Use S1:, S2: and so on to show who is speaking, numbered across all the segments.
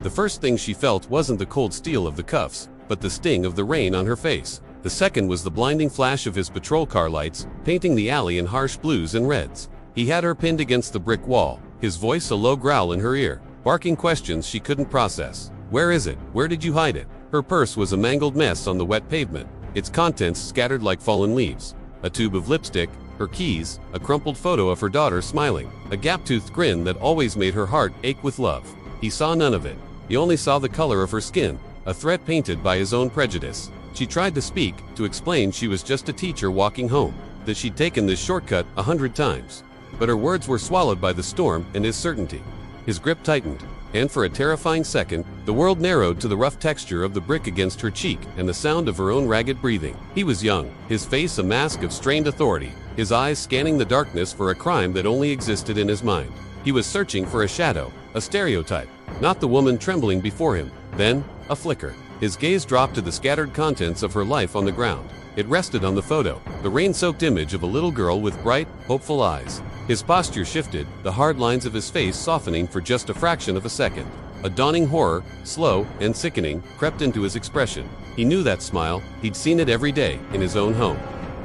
S1: The first thing she felt wasn't the cold steel of the cuffs, but the sting of the rain on her face. The second was the blinding flash of his patrol car lights, painting the alley in harsh blues and reds. He had her pinned against the brick wall, his voice a low growl in her ear, barking questions she couldn't process. Where is it? Where did you hide it? Her purse was a mangled mess on the wet pavement, its contents scattered like fallen leaves. A tube of lipstick, her keys, a crumpled photo of her daughter smiling, a gap-toothed grin that always made her heart ache with love. He saw none of it. He only saw the color of her skin, a threat painted by his own prejudice. She tried to speak, to explain she was just a teacher walking home, that she'd taken this shortcut 100 times. But her words were swallowed by the storm and his certainty. His grip tightened, and for a terrifying second, the world narrowed to the rough texture of the brick against her cheek and the sound of her own ragged breathing. He was young, his face a mask of strained authority, his eyes scanning the darkness for a crime that only existed in his mind. He was searching for a shadow, a stereotype, not the woman trembling before him. Then, a flicker. His gaze dropped to the scattered contents of her life on the ground. It rested on the photo, the rain-soaked image of a little girl with bright, hopeful eyes. His posture shifted, the hard lines of his face softening for just a fraction of a second. A dawning horror, slow and sickening, crept into his expression. He knew that smile, he'd seen it every day, in his own home.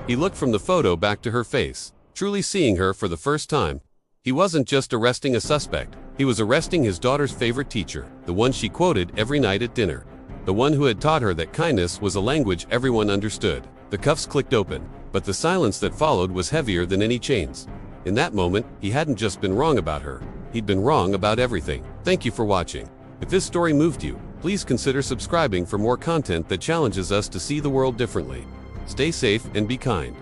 S1: He looked from the photo back to her face, truly seeing her for the first time. He wasn't just arresting a suspect, he was arresting his daughter's favorite teacher, the one she quoted every night at dinner. The one who had taught her that kindness was a language everyone understood. The cuffs clicked open, but the silence that followed was heavier than any chains. In that moment, he hadn't just been wrong about her. He'd been wrong about everything. Thank you for watching. If this story moved you, please consider subscribing for more content that challenges us to see the world differently. Stay safe and be kind.